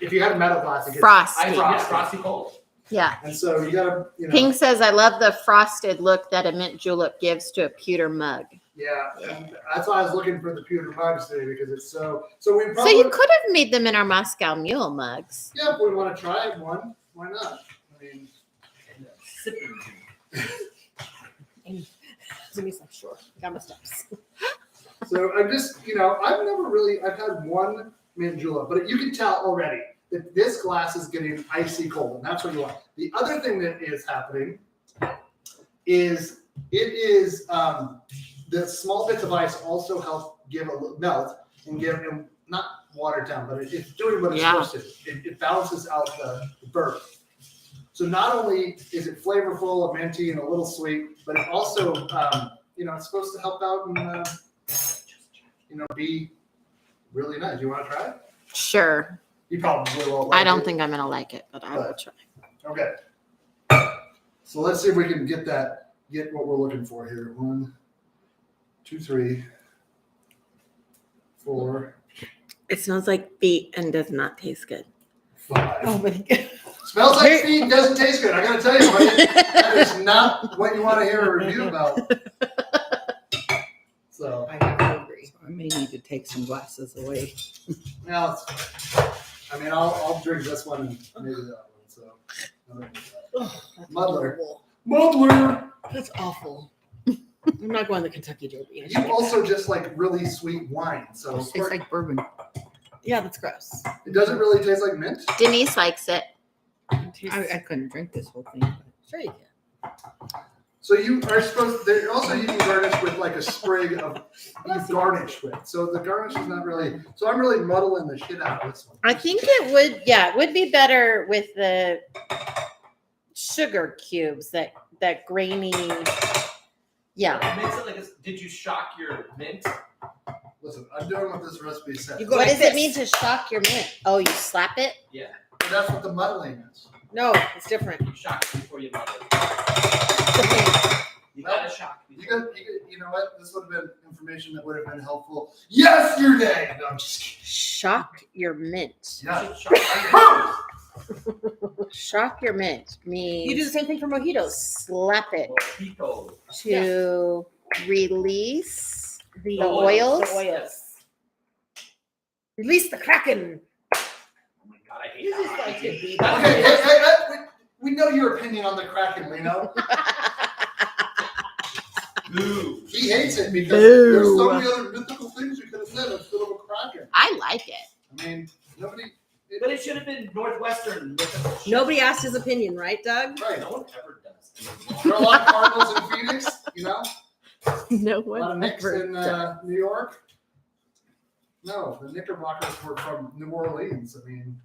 If you had a metal glass, it gets Frosty. Frosty cold. Yeah. And so you gotta, Pink says, I love the frosted look that a mint julep gives to a pewter mug. Yeah, and that's why I was looking for the pewter mugs today because it's so. So we probably. So you could have made them in our Moscow Mule mugs. Yeah, if we want to try one, why not? I mean, Give me some sure. Got my steps. so I'm just, I've had one mint julep, but you can tell already that this glass is getting icy cold, and that's what you want. The other thing that is happening is the small bits of ice also help give a melt and give them not watered down, but it's doing what it's supposed to. It balances out the burn. So not only is it flavorful, minty, and a little sweet, but it also, it's supposed to help out and, be really nice. You want to try it? Sure. You probably won't like it. I don't think I'm going to like it, but I will try. Okay. So let's see if we can get what we're looking for here. 1, 2, 3, 4. It smells like feet and does not taste good. 5. Oh my god. Smells like feet, doesn't taste good. I gotta tell you, buddy, that is not what you want to hear a review about. So I have to agree. I may need to take some glasses away. now, I'll drink this one and maybe that one. So Oh, that's Muddler. horrible. Muddler. That's awful. I'm not going to Kentucky Derby. You also just like really sweet wine, so It tastes like bourbon. Yeah, that's gross. it doesn't really taste like mint. Denise likes it. I couldn't drink this whole thing. But Sure you can. So you are supposed. Also, you can garnish with like a sprig of. You garnish with. So the garnish is not really. So I'm really muddling the shit out of this one. I think it would be better with the sugar cubes, that grainy. Yeah. It makes it like did you shock your mint? Listen, I'm doing what this recipe says. You go What like does it this. mean to shock your mint? Oh, you slap it? Yeah. But that's what the muddling is. No, it's different. You shock it before you muddle it. You gotta shock before. You know what? This would have been information that would have been helpful yesterday. No, I'm just kidding. Shock your mint. Yeah. You should shock Shock your mint means You do the same thing for mojitos. slap it Mojito. to release the The oils. The oils. Release the kraken. Oh my god, I hate You just that. like to be Okay, hey, we know your opinion on the Kraken, Lino. Boo. He hates it because Boo. there's so many other mythical things you could have said instead of a Kraken. I like it. I mean, nobody. But it should have been Northwestern. Nobody asked his opinion, right, Doug? Right. No one ever does. There are a lot of Cardinals in Phoenix, No a lot of one Knicks ever in New York. No, the Knickerbockers were from New Orleans. I mean,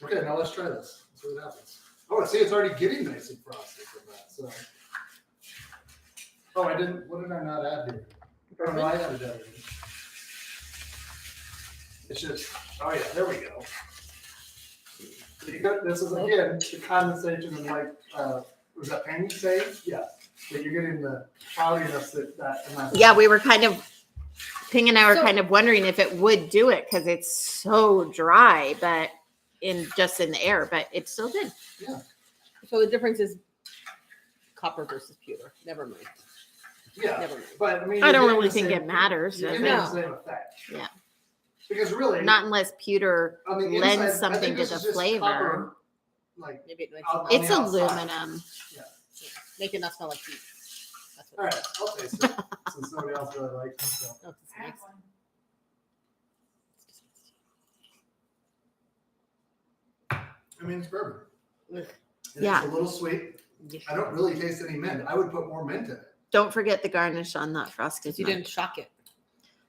okay, now let's try this. Let's see what happens. Oh, see, it's already getting nice and frosty from that. So, I didn't. What did I not add here? Oh, no, I added that. It's just. Oh yeah, there we go. So you got this is again the condensation and like was that paint sage? Yeah. So you're getting the cloudiness that. Yeah, we were Ping and I were So- kind of wondering if it would do it because it's so dry, but in the air, but it still did. So the difference is copper versus pewter. Never mind. Yeah. Never mind. But I mean, I you're don't getting really the think same- it matters, You're does getting it? the same effect. Yeah. Because really, Not unless pewter on the lends inside, I something think to this the is just flavor. copper, like, Maybe it makes On It's the outside. aluminum. make it not smell like feet. That's all what right, I'll taste it since nobody else really likes it. So. Oh, it's nice. I mean, it's bourbon. Ugh. And Yeah. It's a little sweet. I don't really taste any mint. I would put more mint in it. Don't forget the garnish on that frosted. You mug. didn't shock it.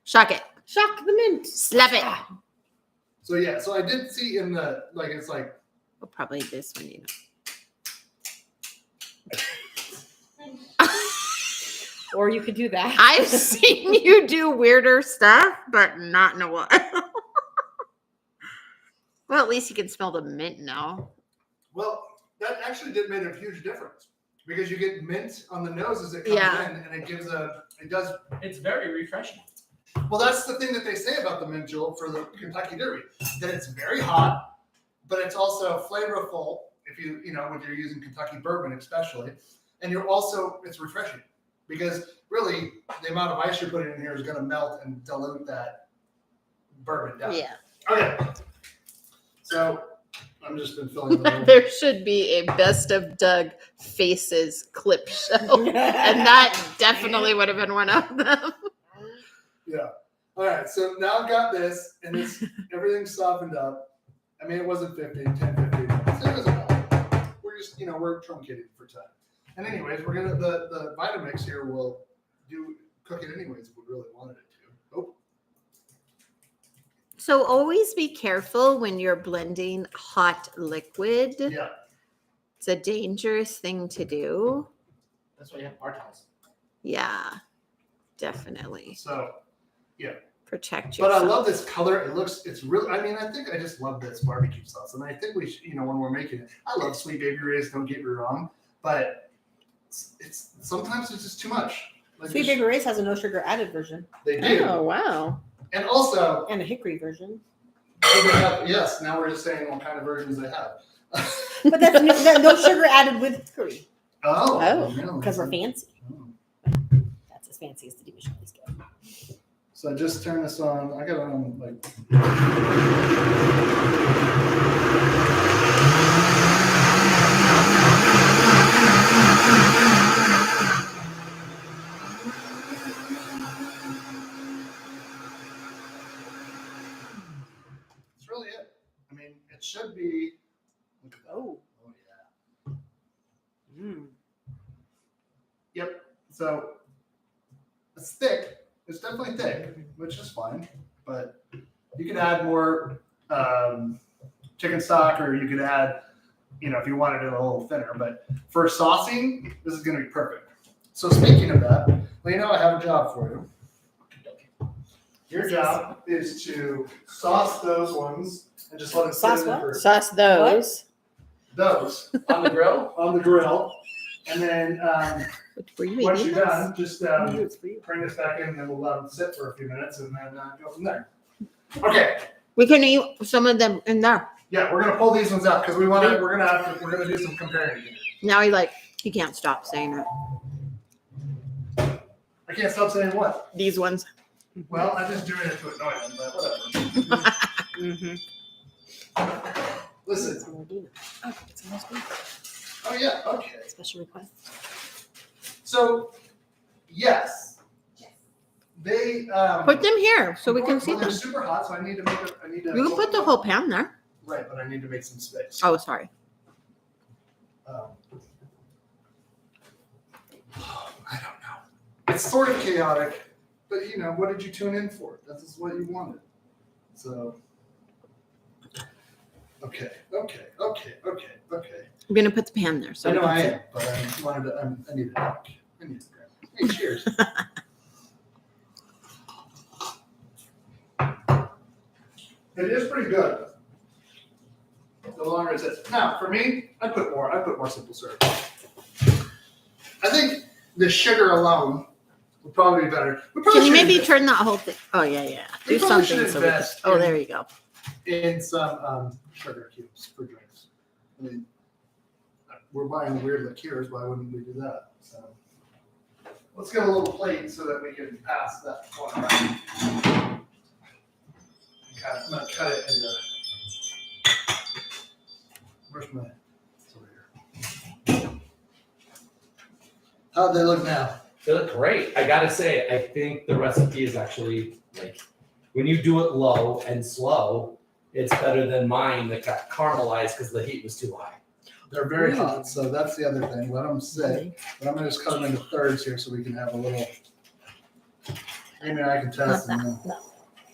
Shock it. Shock the mint. Slap it. So yeah, so I did see in the it's like Well, probably this one, you know. Or you could do that. I've seen you do weirder stuff, but not in a while. Well, at least you can smell the mint now. well, that actually did make a huge difference because you get mint on the nose as it comes Yeah. in, and it gives a It does. It's very refreshing. Well, that's the thing that they say about the mint julep for the Kentucky Derby, that it's very hot, but it's also flavorful if when you're using Kentucky bourbon especially, and it's refreshing because really the amount of ice you're putting in here is going to melt and dilute that bourbon down. Yeah. Okay. So I'm just been filling the room. There should be a best of Doug faces clip show. And that definitely would have been one of them. Yeah. All right. So now I've got this, and everything's softened up. I mean, it wasn't 10, 15 minutes. It doesn't matter. We're just, we're truncated for time. And anyways, we're gonna the Vitamix here will cook it anyways if we really wanted it to. Oh. So always be careful when you're blending hot liquid. Yeah. It's a dangerous thing to do. That's why you have bar towels. Yeah, definitely. So, Protect but yourself. I love this color. It's really, I think I just love this barbecue sauce. And I think we should, when we're making it, I love Sweet Baby Ray's, don't get me wrong, but sometimes it's just too much. Like Sweet Baby Ray's has a no sugar added version They do. Oh, wow. And also, and a hickory version. yes, now we're just saying what kind of versions they have. But that's no sugar added with hickory Oh. because we're fancy. Oh. That's as fancy as the dish always get. So I just turn this on. I got it on like. That's really it. I mean, it should be. Look at that. Oh. Oh yeah. Mm. Yep. So it's thick. It's definitely thick, which is fine. But you could add more chicken stock, or you could add, if you wanted it a little thinner. But for saucing, this is going to be perfect. So speaking of that, I have a job for you. Your job is to sauce those ones and just let them Sauce sit in what? for Sauce those. those On the grill? on the grill. And then What were you once eating? you're done, just It's for you. bring this back in, and then we'll let them sit for a few minutes, and then go from there. Okay, We can eat some of them in there. yeah, we're gonna pull these ones out because we're gonna do some comparing here. Now he can't stop saying it. I can't stop saying what. These ones. Well, I'm just doing it to annoy them, but whatever. Mm-hmm. Listen. Oh, it's almost good. Oh yeah. Okay. Special request. So, yes, they Put them here so we can see well, they're them. super hot, so I need to make it. You can put the whole pan there. Right, but I need to make some space. Oh, sorry. I don't know. It's sort of chaotic, but what did you tune in for? This is what you wanted. So, okay. I'm gonna put the pan there. So I know we can I see. am, but I need a drink. I need a drink. Hey, cheers. It is pretty good. The longer it sits. Now, for me, I put more simple syrup. I think the sugar alone would probably be better. We probably Can you should maybe invest turn that whole thing? Oh yeah. We Do probably something should so we can. invest Oh, in- there you go. in some sugar cubes for drinks. I mean, we're buying weird liqueurs. Why wouldn't we do that? So let's get a little plate so that we can pass that one around. I'm gonna cut it into. Where's my? It's over here. How'd they look now? They look great. I gotta say, I think the recipe is actually when you do it low and slow, it's better than mine that got caramelized because the heat was too high. They're very hot, so that's the other thing. Let them sit. But I'm gonna just cut them into thirds here so we can have a little. Maybe I can test Not them. that. No,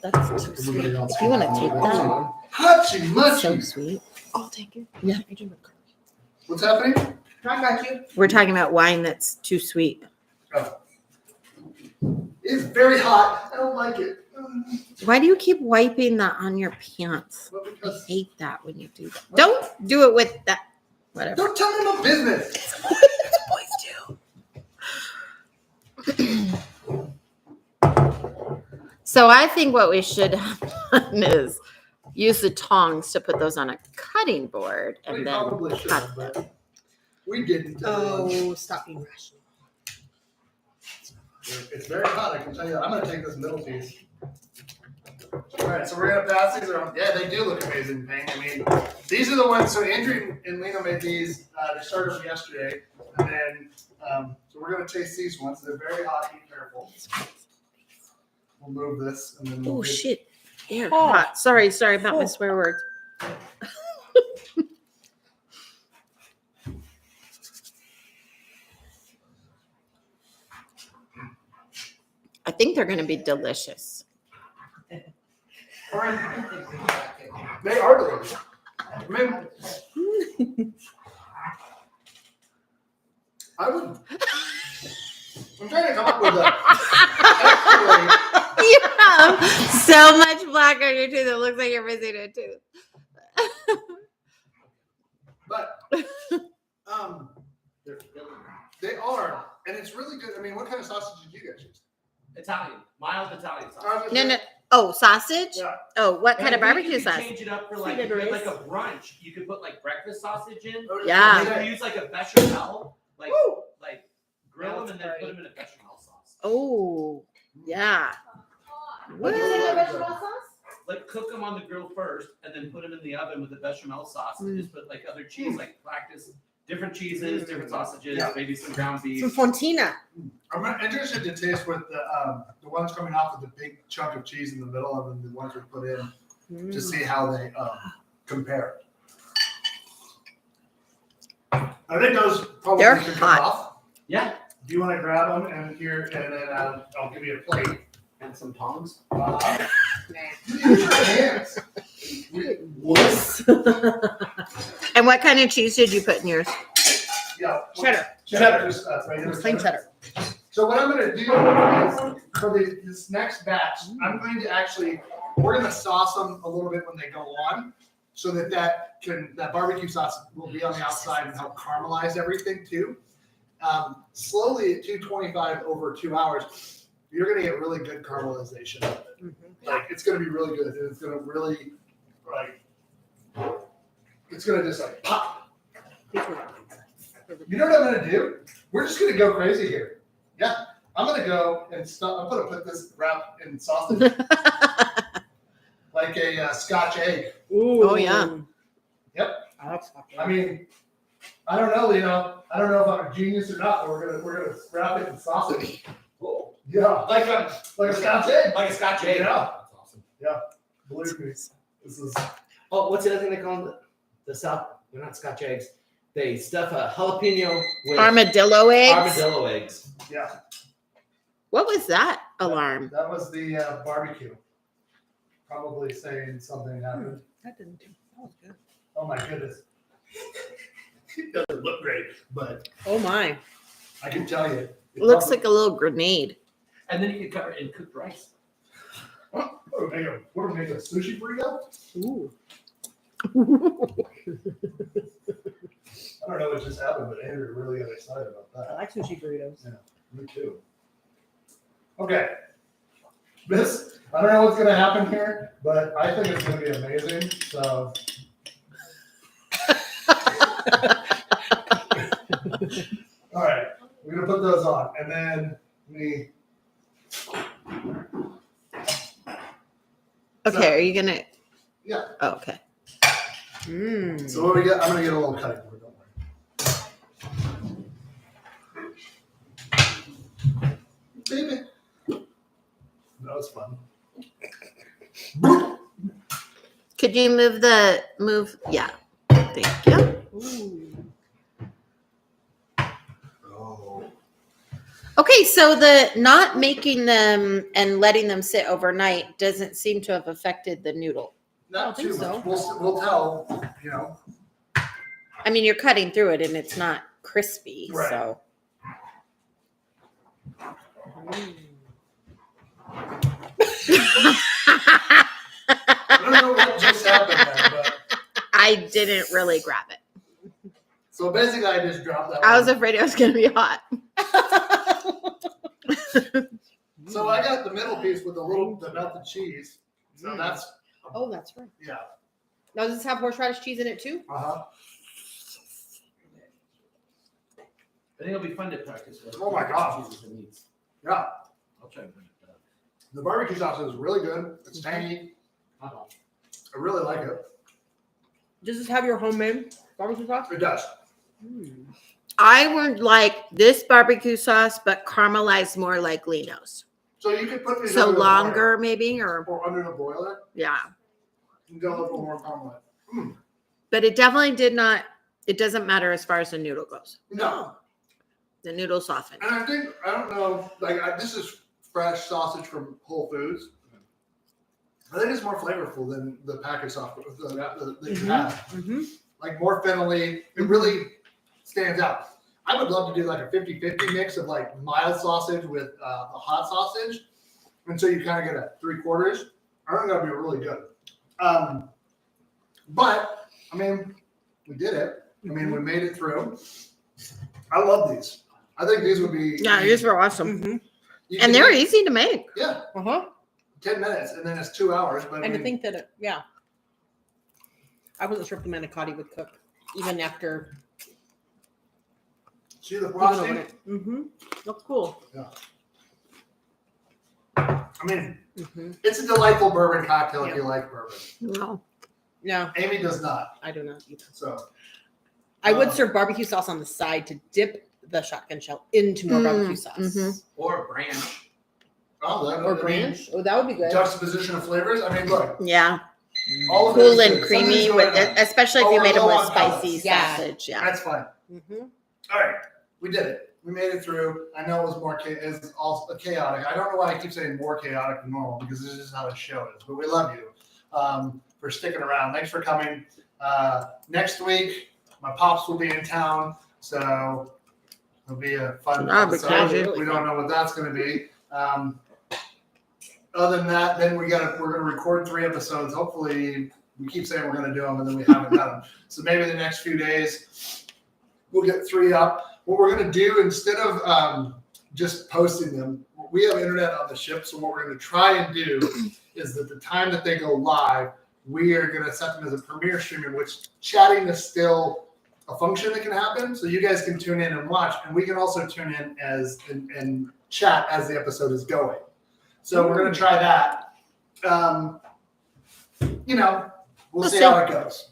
that's too sweet. Everybody else If you want to can take have that, it. Hachi so machi. sweet. I'll take it. Yeah. I do recur. What's happening? I got you. We're talking about wine that's too sweet. It's very hot. I don't like it. Why do you keep wiping that on your pants? Well, I because hate that when you do that. Don't do it with that. Whatever. don't tell me my business. Boys do. So I think what we should have done is use the tongs to put those on a cutting board We and then probably should cut have, them. but we didn't. Oh, stop being rational. It's very hot, I can tell you. I'm gonna take this middle piece. All right, so we're gonna pass these around. Yeah, they do look amazing, Payne. I mean, these are the ones. So Andrew and Lena made these. They started them yesterday, and then so we're gonna taste these ones. They're very hot. Be careful. We'll move this, and then we'll Oh get- shit. They're Oh. hot. Sorry about my swear words. I think they're gonna be delicious. They are delicious. I mean, I'm trying to come up with a. You have so much black on your tooth, it looks like you're missing a tooth. But they are, and it's really good. I mean, what kind of sausage did you guys use? Italian, mild Italian sausage. No. Oh, sausage? Yeah. Oh, what kind of And I think barbecue you could sauce? Change it up for like, Seeded if you had rice. like a brunch. You could put like breakfast sausage in. Yeah. And then you use like a bechamel, like grill them and then put them in a bechamel sauce. Oh, yeah. What is it, vegetable sauce? Like cook them on the grill first, and then put them in the oven with the bechamel sauce, and just put like other cheese, like practice different cheeses, different sausages, Yeah. maybe some ground beef. From Fontina. I'm interested to taste with the ones coming off with the big chunk of cheese in the middle of them, the ones we put in, to see how they compare. I think those probably They're can hot. come off. Yeah, Do you want to grab them and here, and then I'll give you a plate. and some tongs. Use your hands. Yes. And what kind of cheese did you put in yours? Yeah. Cheddar. Cheddar. Just, regular Plain cheddar. So what I'm going to do is for this next batch, I'm going to actually, we're going to sauce them a little bit when they go on, so that barbecue sauce will be on the outside and help caramelize everything too. Slowly at 225 over 2 hours, you're going to get really good caramelization of it. Like it's going to be really good. And it's going to really it's going to just like pop. You know what I'm going to do? We're just going to go crazy here. Yeah, I'm going to go and I'm going to put this wrap in sausage like a Scotch egg. Ooh. Oh, yeah. Yep. I like Scotch. I mean, I don't know, Leo. I don't know if I'm a genius or not, but we're gonna wrap it in sausage. Cool. Yeah, Like a Scotch egg. like a Scotch egg. Yeah. That's awesome. Believe me, this is. Oh, what's the other thing they call them? The South. They're not Scotch eggs. They stuff a jalapeno with Armadillo eggs? armadillo eggs. Yeah, What was that alarm? that was the barbecue. Probably saying something happened. That didn't do. That was good. Oh my goodness. It doesn't look great, but Oh my. I can tell you. It looks like a little grenade. And then you can cover it in cooked rice. What are we making, a sushi burrito? Ooh. I don't know what just happened, but Andrew really got excited about I that. like sushi burritos. Me too. Okay. This, I don't know what's gonna happen here, but I think it's gonna be amazing, so. All right, we're gonna put those on, and then Okay, are you gonna? Yeah. Oh, okay. Mmm. so what we get, I'm gonna get a little cutting board, don't worry. Baby. That was fun. Could you move? Yeah. Thank you. Ooh. Oh. Okay, so the not making them and letting them sit overnight doesn't seem to have affected the noodle. Not think too so. much. We'll tell, you know. I mean, you're cutting through it and it's not crispy, Right. so. I don't know what just happened there, but I didn't really grab it. so basically I just dropped that I was one. afraid it was going to be hot. So I got the middle piece with the melted cheese. So that's Oh, that's right. yeah. Now, does this have horseradish cheese in it too? Uh-huh. I think it'll be fun to practice with. Oh my God. Cheeses and meats. Yeah. I'll try to bring it back. The barbecue sauce is really good. It's tangy. I really like it. Does this have your homemade barbecue sauce? It does. I would like this barbecue sauce, but caramelized more like Lino's. So you could put these So under the longer, maybe, or under the boiler yeah. and go a little more caramel. But it definitely did not. It doesn't matter as far as the noodle goes. No. The noodle softened. And I don't know, this is fresh sausage from Whole Foods. I think it's more flavorful than the packaged sausage that you have. Mm-hmm. Like more fennelly. It really stands out. I would love to do like a 50-50 mix of like mild sausage with a hot sausage. And so you kind of get a 3/4. I think that'd be really good. But, I mean, we did it. I mean, we made it through. I love these. I think these would be. Yeah, these were awesome. Mm-hmm. you And can they're eat- easy to make. Yeah, Uh-huh. 10 minutes, and then it's 2 hours. But I And to mean, think that, I wasn't sure if the manicotti would cook even after. see the frosting? Mm-hmm. Looks cool. I mean, Mm-hmm. it's a delightful bourbon cocktail if Yeah. you like bourbon. No. No, Amy does not. I do not either. So, I would serve barbecue sauce on the side to dip the shotgun shell into more barbecue sauce. mhm. Or branch. Or branch. Oh, that would be good. Juxtaposition of flavors. I mean, look, Yeah. all of Cool this and is- creamy, something's with going on. especially if Oh, you we're made them low with on pellets. spicy Yeah. sausage. Yeah. That's fine. Mm-hmm. All right, we did it. We made it through. I know it was it's also chaotic. I don't know why I keep saying more chaotic than normal because this is how the show is. But we love you for sticking around. Thanks for coming. Next week, my pops will be in town, so it'll be a fun That'll be episode. crazy. We don't know what that's going to be. Other than that, then we're going to record 3 episodes. Hopefully, we keep saying we're going to do them, and then we haven't done them. So maybe the next few days, we'll get 3 up. What we're going to do, instead of just posting them, we have internet on the ship. So what we're going to try and do is that the time that they go live, we are going to set them as a premiere stream in which chatting is still a function that can happen. So you guys can tune in and watch, and we can also tune in and chat as the episode is going. So we're going to try that. We'll see how it goes.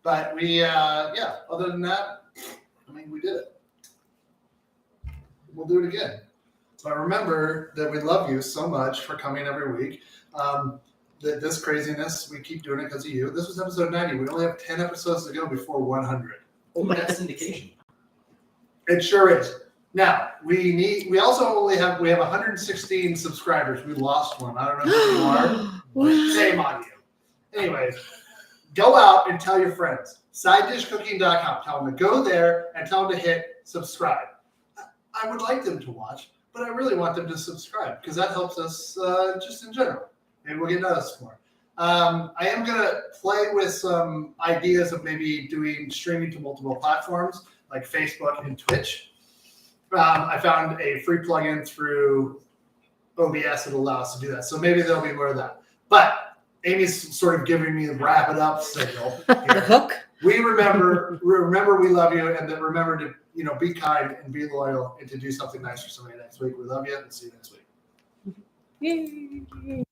But we, other than that, I mean, we did it. We'll do it again. But remember that we love you so much for coming every week. That this craziness, we keep doing it because of you. This was episode 90. We only have 10 episodes to go before 100. Oh, that's syndication. It sure is. Now we also only have 116 subscribers. We lost one. I don't know who you are. What? Shame on you. Anyways, go out and tell your friends. Sidedishcooking.com. Tell them to go there and tell them to hit subscribe. I would like them to watch, but I really want them to subscribe because that helps us just in general. Maybe we'll get noticed more. I am going to play with some ideas of maybe doing streaming to multiple platforms like Facebook and Twitch. I found a free plugin through OBS that allows us to do that. So maybe there'll be more of that. But Amy's sort of giving me the wrap it up signal. The Here. hook. We remember we love you, and then remember to be kind and be loyal and to do something nice for somebody next week. We love you and see you next week. Yay.